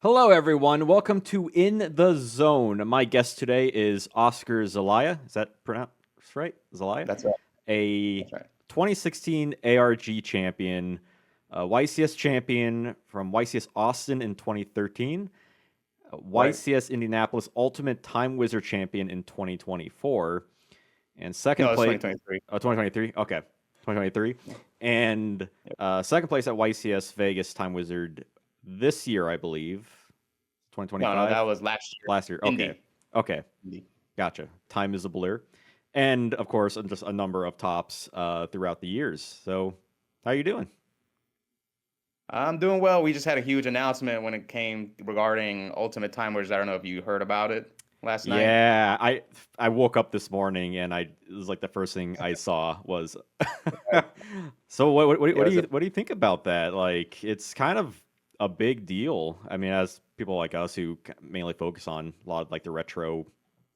Hello, everyone. Welcome to In the Zone. My guest today is Oscar Zelaya. Is that pronounced right? Zelaya? That's right. A That's right. 2016 ARG champion, a YCS champion from YCS Austin in 2013, a Right. YCS Indianapolis Ultimate Time Wizard champion in 2024, and second No, it's place, 2023. 2023? Okay, 2023. Yeah. And Yep. second place at YCS Vegas Time Wizard this year, I believe. No, 2025? that was last year. Last year. Okay. Indy. Okay. Indy. Gotcha. Time is a blur. And of course, just a number of tops throughout the years. So, how are you doing? I'm doing well. We just had a huge announcement when it came regarding Ultimate Timers. I don't know if you heard about it last night. Yeah, I woke up this morning and it was like the first thing I saw was. Right. So Yeah, it was a what do you think about that? Like, it's kind of a big deal. I mean, as people like us who mainly focus on a lot of like the retro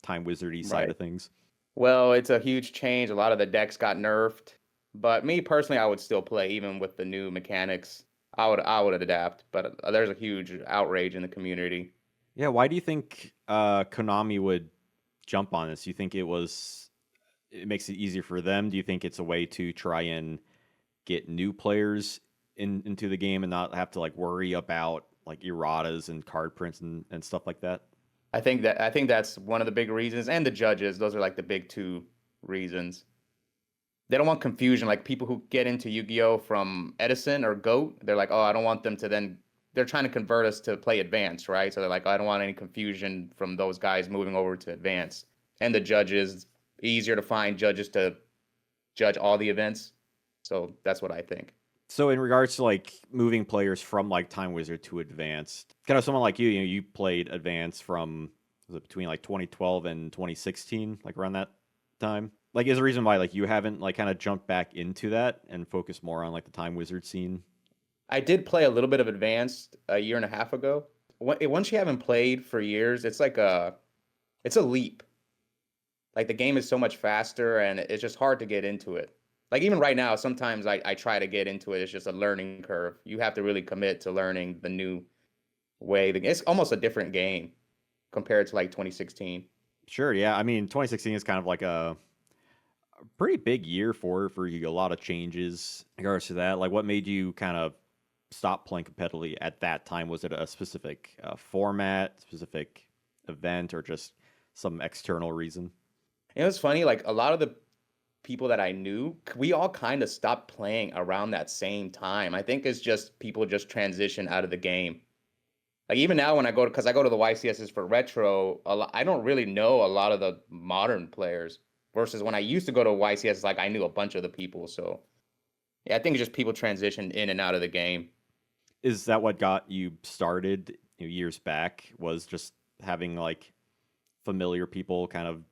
time wizardy side right. of things. Well, it's a huge change. A lot of the decks got nerfed, but me personally, I would still play even with the new mechanics. I would adapt, but there's a huge outrage in the community. Yeah, why do you think Konami would jump on this? Do you think it makes it easier for them? Do you think it's a way to try and get new players into the game and not have to like worry about like erratas and card prints and stuff like that? I think that's one of the big reasons, and the judges. Those are like the big two reasons. They don't want confusion. Like people who get into Yu-Gi-Oh from Edison or Goat, they're like, oh, I don't want them to then. They're trying to convert us to play advanced, right? So they're like, I don't want any confusion from those guys moving over to advanced. And the judges, easier to find judges to judge all the events. So that's what I think. So in regards to like moving players from like Time Wizard to Advanced, kind of someone like you played Advanced from was it between like 2012 and 2016, like around that time. Like, is there a reason why like you haven't like kind of jumped back into that and focused more on like the Time Wizard scene? I did play a little bit of advanced a year and a half ago. Once you haven't played for years, it's a leap. Like the game is so much faster and it's just hard to get into it. Like even right now, sometimes I try to get into it. It's just a learning curve. You have to really commit to learning the new way. It's almost a different game compared to like 2016. Sure, yeah. I mean, 2016 is kind of like a pretty big year for you. A lot of changes in regards to that. Like, what made you kind of stop playing competitively at that time? Was it a specific format, specific event, or just some external reason? And it was funny, like a lot of the people that I knew, we all kind of stopped playing around that same time. I think it's just people just transition out of the game. Like even now when I go to, because I go to the YCSs for retro, I don't really know a lot of the modern players versus when I used to go to YCS, like I knew a bunch of the people. So yeah, I think it's just people transition in and out of the game. Is that what got you started years back? Was just having like familiar people kind of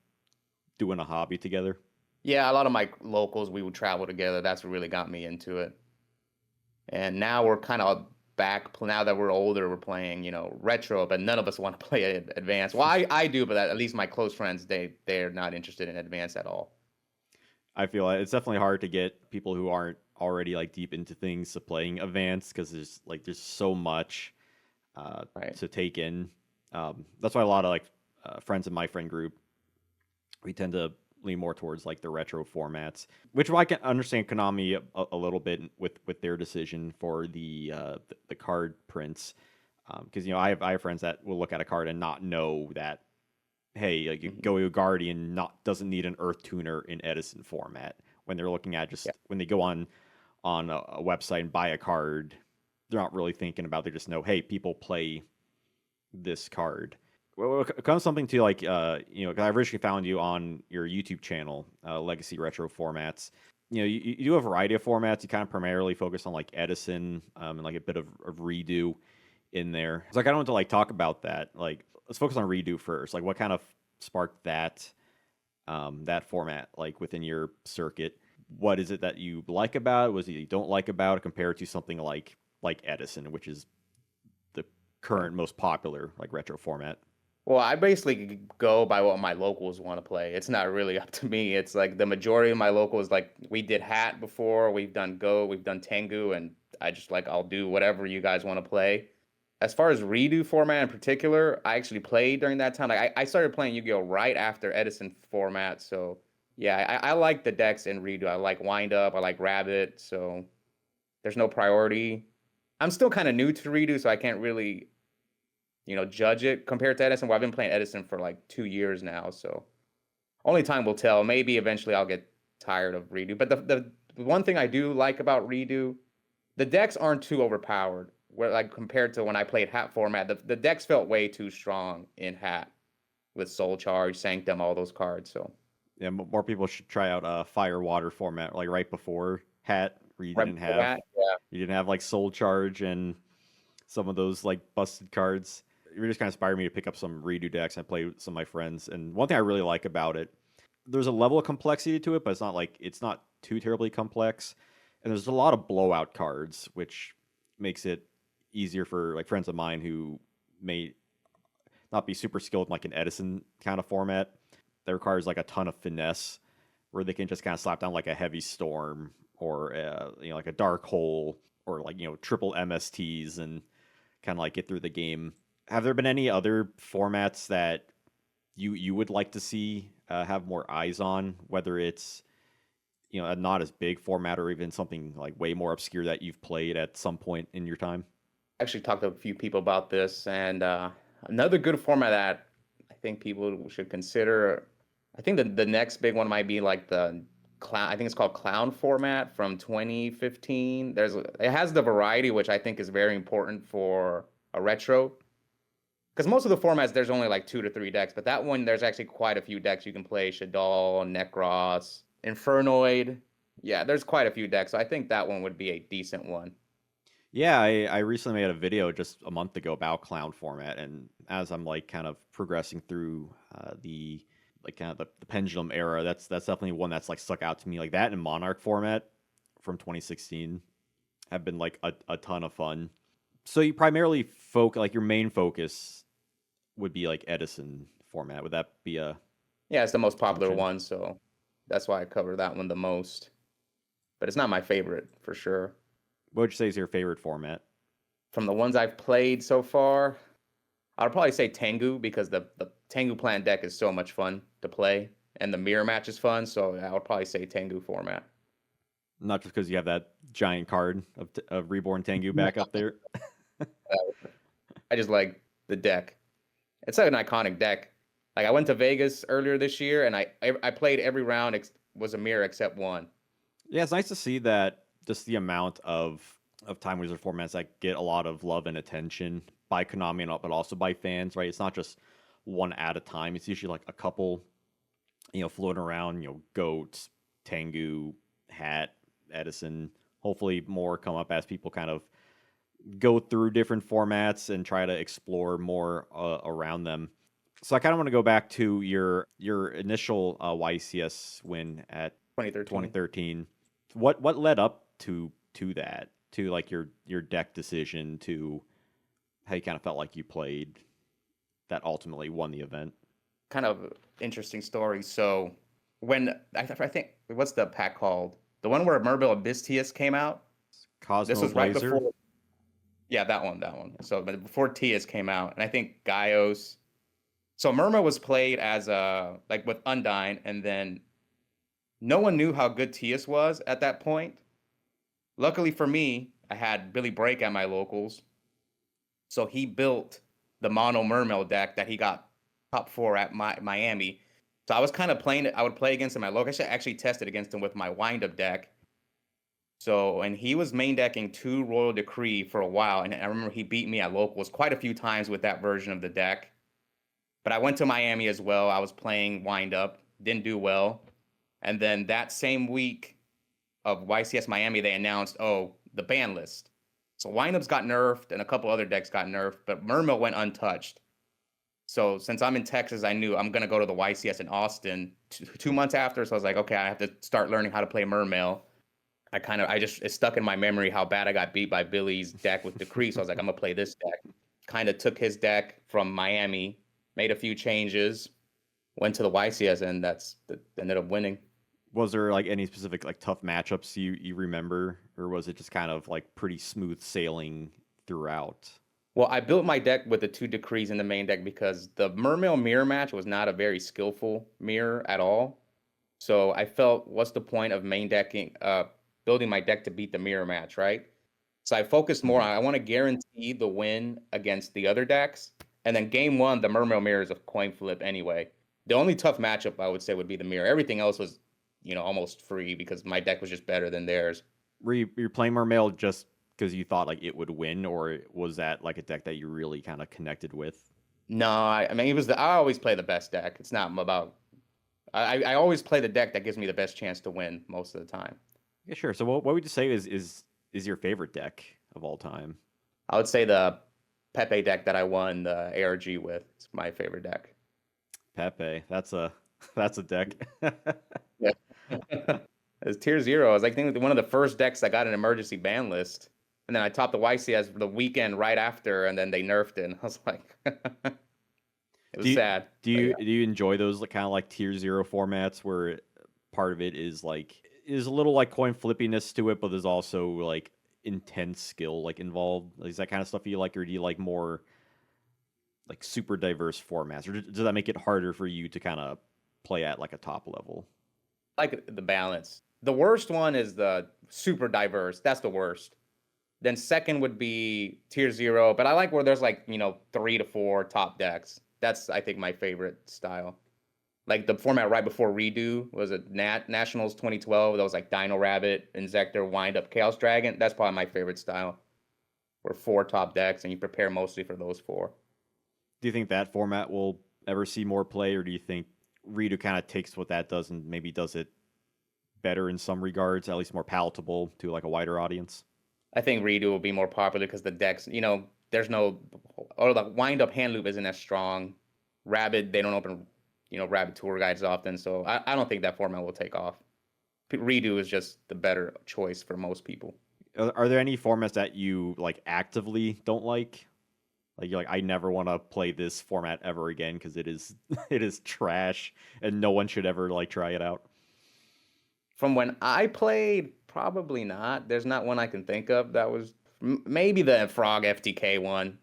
doing a hobby together? Yeah, a lot of my locals, we would travel together. That's what really got me into it. And now we're kind of back. Now that we're older, we're playing, retro, but none of us want to play advanced. Well, I do, but at least my close friends, they're not interested in advanced at all. I feel like it's definitely hard to get people who aren't already like deep into things to playing advanced because there's so much Right. to take in. That's why a lot of like friends in my friend group we tend to lean more towards like the retro formats, which I can understand Konami a little bit with their decision for the card prints, because I have friends that will look at a card and not know that hey, like Hmm. Go Guardian not doesn't need an Earth Tuner in Edison format when they're looking at Yeah. just when they go on a website and buy a card, they're not really thinking about. They just know hey, people play this card. Well, it comes something to like, 'cause I originally found you on your YouTube channel, Legacy Retro Formats. You do a variety of formats. You kind of primarily focus on like Edison, and like a bit of redo in there. So I kind of want to like talk about that. Like, let's focus on redo first. Like, what kind of sparked that format like within your circuit? What is it that you like about it? Was it you don't like about it compared to something like Edison, which is the Yeah. current most popular like retro format? Well, I basically go by what my locals want to play. It's not really up to me. It's like the majority of my locals, like we did Hat before, we've done Go, we've done Tengu, and I just like I'll do whatever you guys want to play. As far as redo format in particular, I actually played during that time. Like I started playing Yu-Gi-Oh right after Edison format. So yeah, I like the decks in redo. I like Wind Up, I like Rabbit. So there's no priority. I'm still kind of new to redo, so I can't really, judge it compared to Edison. Well, I've been playing Edison for like 2 years now, so only time will tell. Maybe eventually I'll get tired of redo. But the one thing I do like about redo, the decks aren't too overpowered. Where like compared to when I played hat format, the decks felt way too strong in hat with Soul Charge, Sanctum, all those cards. So Yeah, more people should try out fire water format like right before hat, where right before that, yeah. you didn't have like soul charge and some of those like busted cards. You just kind of inspired me to pick up some redo decks and play with some of my friends. And one thing I really like about it, there's a level of complexity to it, but it's not too terribly complex. And there's a lot of blowout cards, which makes it easier for like friends of mine who may not be super skilled in like an Edison kind of format that requires like a ton of finesse, where they can just kind of slap down like a heavy storm or like a dark hole or like triple MSTs and kind of like get through the game. Have there been any other formats that you would like to see have more eyes on, whether it's a not as big format or even something like way more obscure that you've played at some point in your time? Actually talked to a few people about this, and another good format that I think people should consider. I think the next big one might be like the clown. I think it's called Clown format from 2015. It has the variety, which I think is very important for a retro. Because most of the formats, there's only like 2 to 3 decks, but that one, there's actually quite a few decks you can play. Shadal, Necros, Infernoid. Yeah, there's quite a few decks. So I think that one would be a decent one. Yeah, I recently made a video just a month ago about clown format, and as I'm like kind of progressing through the like kind of the pendulum era, that's definitely one that's like stuck out to me. Like that and Monarch format from 2016 have been like a ton of fun. So you primarily like your main focus would be like Edison format. Would that be a Yeah, it's the most popular assumption? one, so that's why I cover that one the most. But it's not my favorite for sure. What would you say is your favorite format? From the ones I've played so far, I'd probably say Tengu because the Tengu Plant deck is so much fun to play, and the mirror match is fun. So I would probably say Tengu format. Not just because you have that giant card of Reborn Tengu back up there. I just like the deck. It's like an iconic deck. Like I went to Vegas earlier this year, and I played every round was a mirror except one. Yeah, it's nice to see that just the amount of Time Wizard formats that get a lot of love and attention by Konami and but also by fans, right? It's not just one at a time. It's usually like a couple, floating around, Goats, Tengu, Hat, Edison. Hopefully more come up as people kind of go through different formats and try to explore more around them. So I kind of want to go back to your initial YCS win at 2013. 2013. What led up to that, to like your deck decision, to how you kind of felt like you played that ultimately won the event? Kind of interesting story. So when I think what's the pack called? The one where Merbil Abyss came out. This Cosmo was right Blazer. before. Yeah, that one. So but before Tias came out, and I think Gaios. So Murma was played as like with Undyne, and then no one knew how good Tias was at that point. Luckily for me, I had Billy Break at my locals, so he built the mono Mermail deck that he got top four at Miami. So I was kind of playing it. I would play against him at local. I actually tested against him with my wind up deck. So, and he was main decking 2 Royal Decree for a while. And I remember he beat me at locals quite a few times with that version of the deck. But I went to Miami as well. I was playing wind up, didn't do well. And then that same week of YCS Miami, they announced, oh, the ban list. So windups got nerfed and a couple other decks got nerfed, but Mermail went untouched. So since I'm in Texas, I knew I'm gonna go to the YCS in Austin 2 months after. So I was like, okay, I have to start learning how to play Mermail. It stuck in my memory how bad I got beat by Billy's deck with Decree. So I was like, I'm gonna play this deck. Kind of took his deck from Miami, made a few changes, went to the YCS, and ended up winning. Was there like any specific like tough matchups you remember, or was it just kind of like pretty smooth sailing throughout? Well, I built my deck with the 2 decrees in the main deck because the Mermail mirror match was not a very skillful mirror at all. So I felt, what's the point of main decking, building my deck to beat the mirror match, right? So I focused more on, Mhm. I want to guarantee the win against the other decks. And then game one, the Mermail mirror is a coin flip anyway. The only tough matchup I would say would be the mirror. Everything else was, almost free because my deck was just better than theirs. Were you playing Mermail just because you thought like it would win, or was that like a deck that you really kind of connected with? No, I mean, I always play the best deck. It's not about, I always play the deck that gives me the best chance to win most of the time. Yeah, sure. So what would you say is your favorite deck of all time? I would say the Pepe deck that I won the ARG with is my favorite deck. Pepe. That's a that's a deck. Yeah. It's tier zero. I was like, I think one of the first decks that got an emergency ban list. And then I topped the YCS the weekend right after, and then they nerfed it. And I was like, it do was you sad. do But you yeah. do you enjoy those like, kind of like tier zero formats where part of it is like is a little like coin flippiness to it, but there's also like intense skill like involved? Is that kind of stuff you like, or do you like more like super diverse formats, or does that make it harder for you to kind of play at like a top level? I like the balance. The worst one is the super diverse. That's the worst. Then second would be tier zero, but I like where there's like, 3 to 4 top decks. That's, I think, my favorite style. Like the format right before redo was a Nationals 2012. That was like Dino Rabbit, Insector, Wind Up, Chaos Dragon. That's probably my favorite style. Where 4 top decks and you prepare mostly for those 4. Do you think that format will ever see more play, or do you think redo kind of takes what that does and maybe does it better in some regards, at least more palatable to like a wider audience? I think redo will be more popular because the decks, there's no, or the Wind Up hand loop isn't as strong. Rabbit, they don't open, Rabbit tour guides often, so I don't think that format will take off. Redo is just the better choice for most people. Are there any formats that you like actively don't like? Like you're like, I never want to play this format ever again because it is it is trash and no one should ever like try it out. From when I played, probably not. There's not one I can think of that was maybe the Frog FTK one,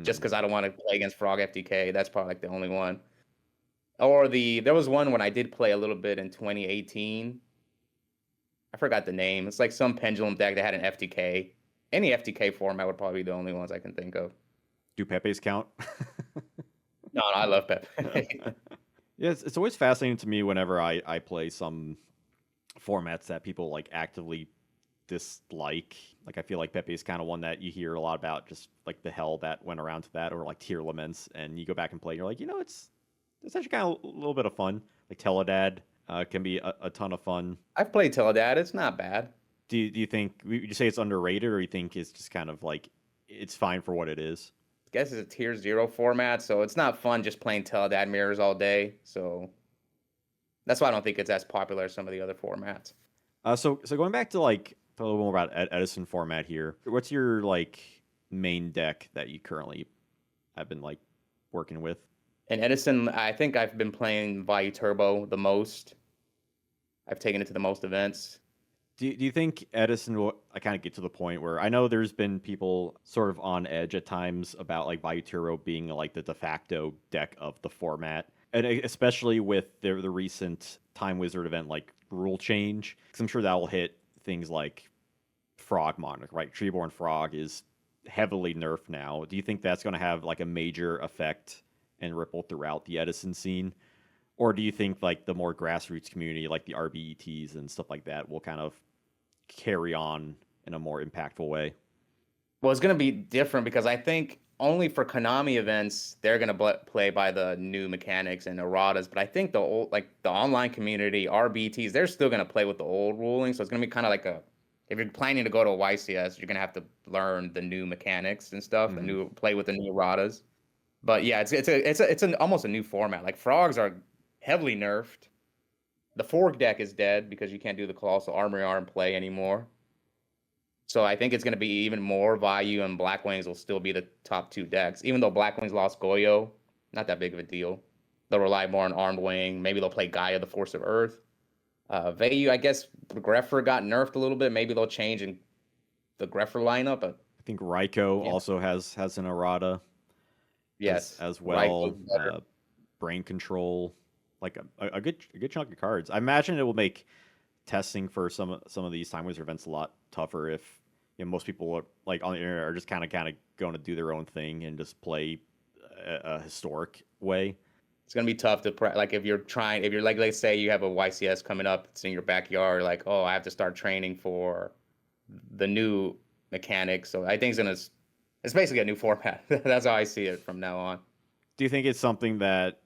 just Hmm. because I don't want to play against Frog FTK. That's probably like the only one. Or there was one when I did play a little bit in 2018. I forgot the name. It's like some pendulum deck that had an FTK. Any FTK format would probably be the only ones I can think of. Do Pepe's count? No, no, I love Pep. Yeah, it's always fascinating to me whenever I play some formats that people like actively dislike. Like I feel like Pepe is kind of one that you hear a lot about, just like the hell that went around to that, or like tier laments, and you go back and play, and you're like, it's actually kind of a little bit of fun. Like Teledad can be a ton of fun. I've played Teledad. It's not bad. Do you think would you say it's underrated, or you think it's just kind of like it's fine for what it is? I guess it's a tier zero format, so it's not fun just playing Teledad mirrors all day. So that's why I don't think it's as popular as some of the other formats. So going back to like a little more about Edison format here. What's your like main deck that you currently have been like working with? And Edison, I think I've been playing Vayu Turbo the most. I've taken it to the most events. Do you think Edison will I kind of get to the point where I know there's been people sort of on edge at times about like Bayuturo being like the de facto deck of the format, and especially with the recent Time Wizard event like rule change, because I'm sure that will hit things like Frog Monarch, right? Treeborn Frog is heavily nerfed now. Do you think that's going to have like a major effect and ripple throughout the Edison scene? Or do you think like the more grassroots community, like the RBETs and stuff like that, will kind of carry on in a more impactful way? Well, it's going to be different because I think only for Konami events they're going to play by the new mechanics and erratas. But I think the old, like the online community, RBTs, they're still going to play with the old ruling. So it's going to be kind of like a, if you're planning to go to a YCS, you're going to have to learn the new mechanics and stuff, and Hmm. new play with the new erratas. But yeah, it's almost a new format. Like frogs are heavily nerfed. The fork deck is dead because you can't do the colossal armory arm play anymore. So I think it's going to be even more Vayu, and Black Wings will still be the top 2 decks. Even though Black Wings lost Goyo, not that big of a deal. They'll rely more on Armed Wing. Maybe they'll play Gaia, the Force of Earth. Vayu, I guess Greffer got nerfed a little bit. Maybe they'll change in the Greffer lineup. But think Raiko Yeah. also has an errata Yes. as Rifle's well. better. Brain control, like a good chunk of cards. I imagine it will make testing for some of these Time Wizard events a lot tougher if most people are, like on the internet are just kind of going to do their own thing and just play a historic way. It's gonna be tough to like if you're like, let's say you have a YCS coming up, it's in your backyard, like, oh, I have to start training for the new mechanics. So I think it's basically a new format. That's how I see it from now on. Do you think it's something that,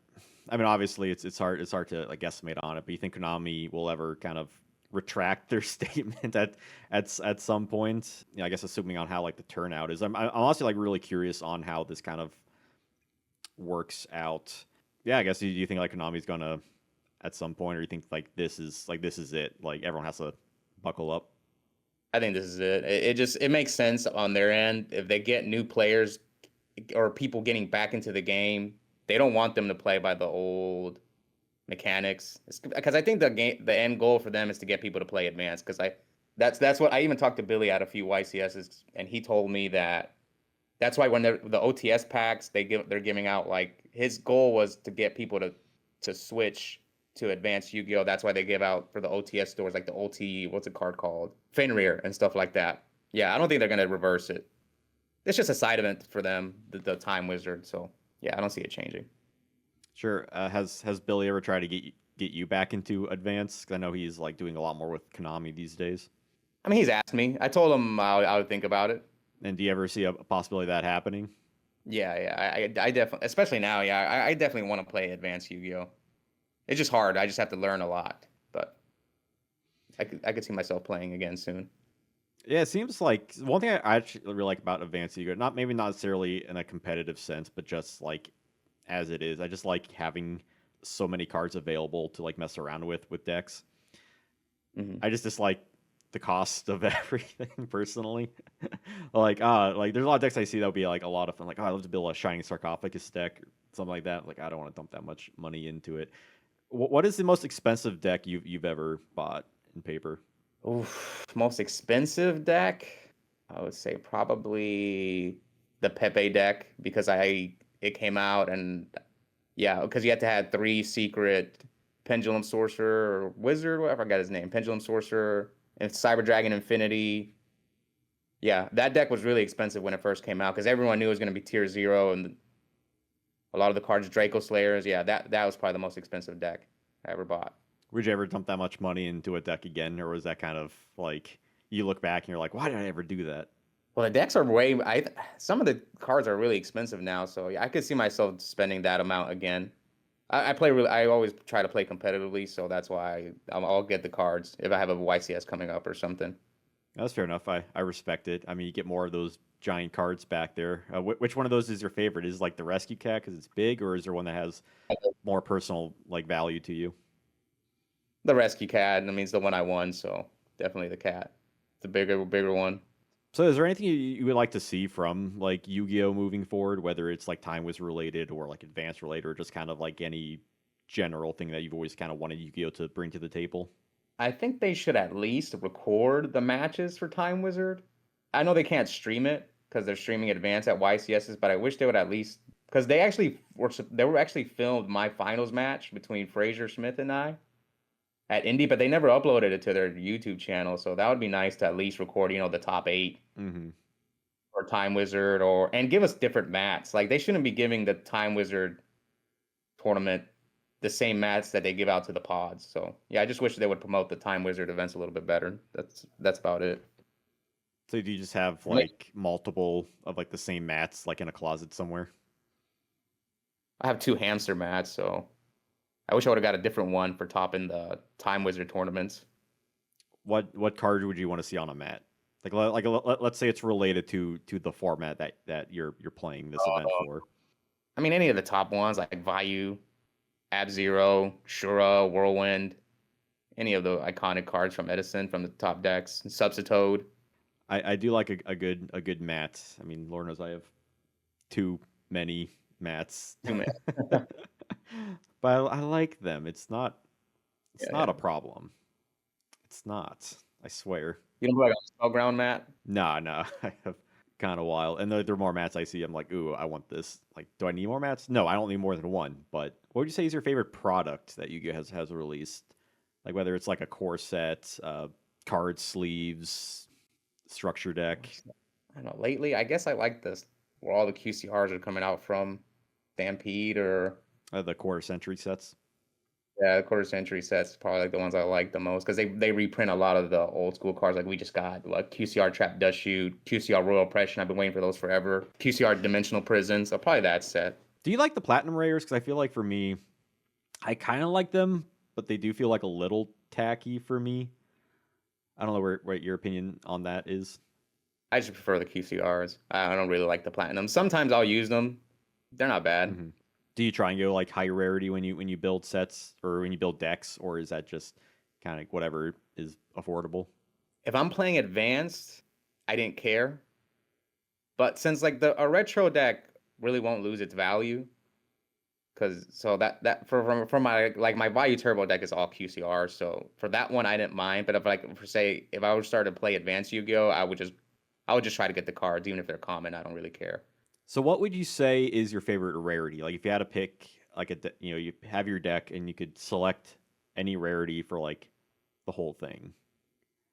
I mean, obviously it's hard to like estimate on it, but you think Konami will ever kind of retract their statement at some point? I guess assuming on how like the turnout is. I'm honestly like really curious on how this kind of works out. Yeah, I guess do you think like Konami's gonna at some point, or you think like this is it? Like everyone has to buckle up. I think this is it. It just it makes sense on their end if they get new players or people getting back into the game. They don't want them to play by the old mechanics because I think the end goal for them is to get people to play advanced because I that's what I even talked to Billy at a few YCSs and he told me that that's why when the OTS packs they're giving out like his goal was to get people to switch to advanced Yu-Gi-Oh. That's why they give out for the OTS stores like the OT what's a card called Fenrir and stuff like that. Yeah, I don't think they're gonna reverse it. It's just a side event for them, the Time Wizard. So yeah, I don't see it changing. Sure. Has Billy ever tried to get you back into Advance? 'Cause I know he's like doing a lot more with Konami these days. I mean, he's asked me. I told him I would think about it. And do you ever see a possibility of that happening? Yeah, yeah. I definitely, especially now, yeah, I definitely want to play advanced Yu-Gi-Oh. It's just hard. I just have to learn a lot, but I could see myself playing again soon. Yeah, it seems like one thing I actually really like about Advanced Ego, not maybe not necessarily in a competitive sense, but just like as it is, I just like having so many cards available to like mess around with decks. Hmm. I just dislike the cost of everything personally. Like there's a lot of decks I see that would be like a lot of fun. Like, oh, I love to build a Shining Sarcophagus deck or something like that. Like, I don't want to dump that much money into it. What is the most expensive deck you've ever bought in paper? Oof, most expensive deck, I would say probably the Pepe deck because I it came out and yeah, because you had to have three secret Pendulum Sorcerer or Wizard, whatever I got his name, Pendulum Sorcerer and Cyber Dragon Infinity. Yeah, that deck was really expensive when it first came out because everyone knew it was going to be tier zero and a lot of the cards Draco Slayers. Yeah, that was probably the most expensive deck I ever bought. Would you ever dump that much money into a deck again, or was that kind of like you look back and you're like, why did I ever do that? Well, the decks are way. Some of the cards are really expensive now, so yeah, I could see myself spending that amount again. I play really. I always try to play competitively, so that's why I'll get the cards if I have a YCS coming up or something. That's fair enough. I respect it. I mean, you get more of those giant cards back there. Which one of those is your favorite? Is it like the Rescue Cat because it's big, or is there one that has more personal like value to you? The Rescue Cat. I mean, it's the one I won, so definitely the cat. The bigger one. So, is there anything you would like to see from like Yu-Gi-Oh moving forward, whether it's like Time was related or like advanced related, or just kind of like any general thing that you've always kind of wanted Yu-Gi-Oh to bring to the table? I think they should at least record the matches for Time Wizard. I know they can't stream it because they're streaming advanced at YCSs, but I wish they would at least because they were actually filmed my finals match between Fraser Smith and I at Indy, but they never uploaded it to their YouTube channel. So that would be nice to at least record, the top eight Mm-hmm. or Time Wizard or and give us different mats. Like they shouldn't be giving the Time Wizard tournament the same mats that they give out to the pods. So yeah, I just wish they would promote the Time Wizard events a little bit better. That's about it. So, do you just have Like, like multiple of like the same mats like in a closet somewhere? I have two hamster mats, so I wish I would have got a different one for topping the Time Wizard tournaments. What card would you want to see on a mat? Let's say it's related to the format that you're playing this event for. I mean, any of the top ones like Vayu, Ab Zero, Shura, Whirlwind, any of the iconic cards from Edison from the top decks, Substitoad. I do like a good mat. I mean, Lord knows I have too many mats, Too many. but I like them. It's Yeah, not a problem. It's not. I swear. you don't play like a Spellground mat? No, no. I have. kind of wild. And the more mats I see, I'm like, ooh, I want this. Like, do I need more mats? No, I don't need more than one. But what would you say is your favorite product that Yu-Gi-Oh has released? Like whether it's like a core set, card sleeves, structure deck, I don't know. Lately, I guess I like this where all the QCRs are coming out from Stampede or the quarter century sets. yeah, the quarter century sets probably like the ones I like the most because they reprint a lot of the old school cards like we just got like QCR Trap Dust Shoot, QCR Royal Oppression. I've been waiting for those forever. QCR Dimensional Prisons. So probably that set. Do you like the platinum rares? Because I feel like for me, I kind of like them, but they do feel like a little tacky for me. I don't know what your opinion on that is. I just prefer the QCRs. I don't really like the platinum. Sometimes I'll use them. They're not bad. Hmm. Do you try and go like high rarity when you build sets or when you build decks, or is that just kind of whatever is affordable? If I'm playing advanced, I didn't care. But since like a retro deck really won't lose its value, because so that for my like my value turbo deck is all QCR. So for that one I didn't mind. But if like for say if I would start to play advanced Yu-Gi-Oh, I would just try to get the cards even if they're common. I don't really care. So what would you say is your favorite rarity? Like if you had to pick like you have your deck and you could select any rarity for like the whole thing.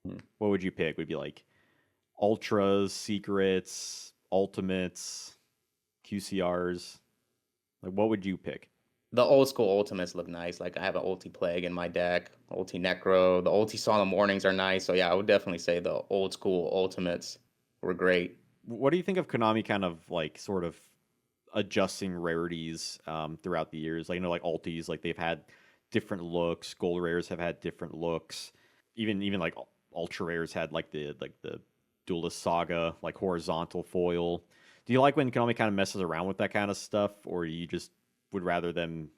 Hmm. What would you pick? Would it be like ultras, secrets, ultimates, QCRs? Like what would you pick? The old school ultimates look nice. Like I have an ulti plague in my deck, ulti necro. The ulti solemn warnings are nice. So yeah, I would definitely say the old school ultimates were great. What do you think of Konami kind of like sort of adjusting rarities throughout the years? Like like ultis, like they've had different looks. Gold rares have had different looks. Even like ultra rares had like the Duelist Saga, like horizontal foil. Do you like when Konami kind of messes around with that kind of stuff, or you just would rather them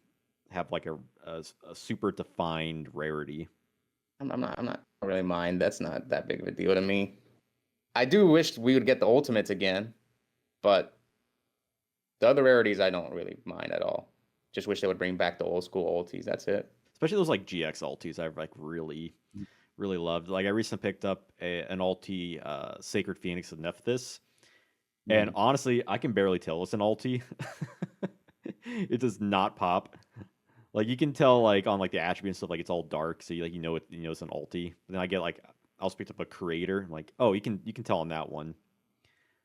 have like a super defined rarity? I'm not really mind. That's not that big of a deal to me. I do wish we would get the ultimates again, but the other rarities I don't really mind at all. Just wish they would bring back the old school ultis. That's it. Especially those like GX ultis, I've like really loved. Like I recently picked up an ulti, Sacred Phoenix of Nephthys, and Mhm. honestly, I can barely tell it's an ulti. It does not pop. Like you can tell like on like the attribute and stuff, like it's all dark, so you know it's an ulti. But then I get like I also picked up a creator. I'm like, oh, you can tell on that one.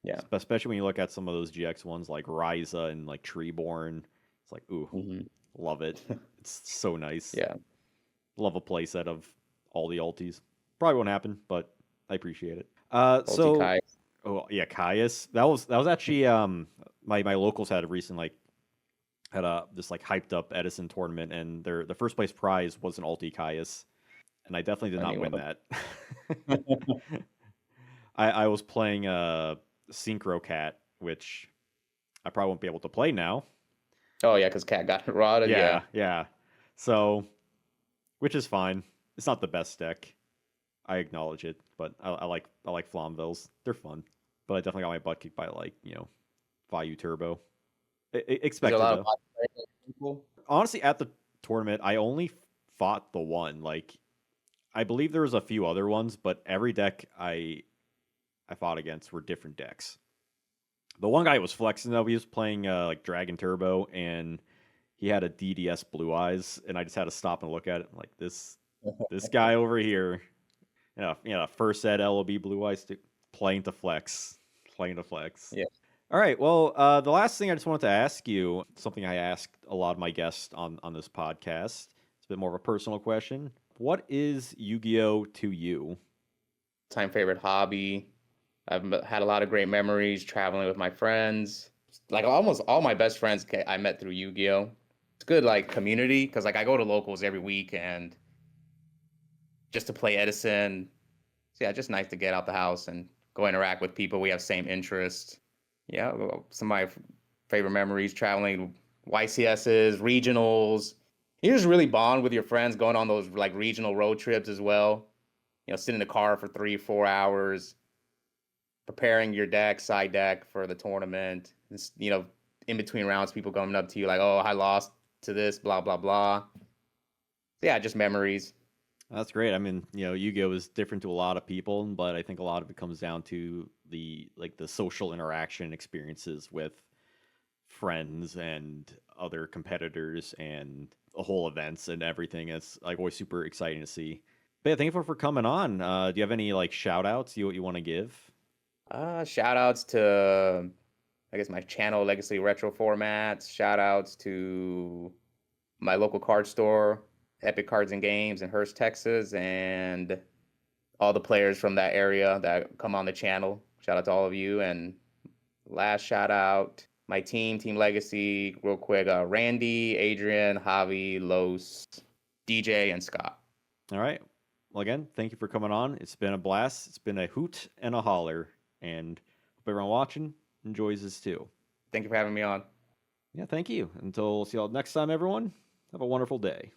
Yeah. Especially when you look at some of those GX ones like Ryza and like Treeborn. It's like, ooh, Hmm. love it. It's so nice. Yeah. Love a playset of all the ultis. Probably won't happen, but I appreciate it. Ulti So Kai. oh yeah, Caius. That was actually my locals had a recent like had a this like hyped up Edison tournament, and the first place prize was an ulti Caius, and I definitely did I not mean, win what that. I was playing Synchro Cat, which I probably won't be able to play now. oh yeah, because Cat got rotted. Yeah. Yeah. So, which is fine. It's not the best deck. I acknowledge it, but I like Flamvilles. They're fun, but I definitely got my butt kicked by like Vayu Turbo. Is there a Expected lot of though. people? Honestly, at the tournament, I only fought the one. Like I believe there was a few other ones, but every deck I fought against were different decks. The one guy was flexing though. He was playing like Dragon Turbo, and he had a DDS Blue Eyes, and I just had to stop and look at it. I'm like this guy over here, first set LOB Blue Eyes, playing to flex. Yeah. All right. Well, the last thing I just wanted to ask you, something I asked a lot of my guests on this podcast. It's a bit more of a personal question. What is Yu-Gi-Oh to you? Time favorite hobby. Had a lot of great memories traveling with my friends. Like almost all my best friends I met through Yu-Gi-Oh. It's good like community because like I go to locals every week and just to play Edison. So, yeah, just nice to get out the house and go interact with people. We have same interests. Yeah, well, some of my favorite memories traveling YCSs, regionals. You just really bond with your friends going on those like regional road trips as well. Sit in the car for 3, 4 hours, preparing your deck, side deck for the tournament. In between rounds, people coming up to you like, "Oh, I lost to this, blah blah blah." So, yeah, just memories. That's great. I mean, Yu-Gi-Oh is different to a lot of people, but I think a lot of it comes down to the social interaction experiences with friends and other competitors and the whole events and everything. It's like always super exciting to see. But yeah, thank you for coming on. Do you have any like shout outs you want to give? Shout outs to, I guess, my channel, Legacy Retro Formats. Shout outs to my local card store, Epic Cards and Games in Hurst, Texas, and all the players from that area that come on the channel. Shout out to all of you. And last shout out, my Team Legacy, real quick. Randy, Adrian, Javi, Los, DJ, and Scott. All right. Well, again, thank you for coming on. It's been a blast. It's been a hoot and a holler. And hope everyone watching enjoys this too. Thank you for having me on. Yeah, thank you. Until see y'all next time, everyone. Have a wonderful day.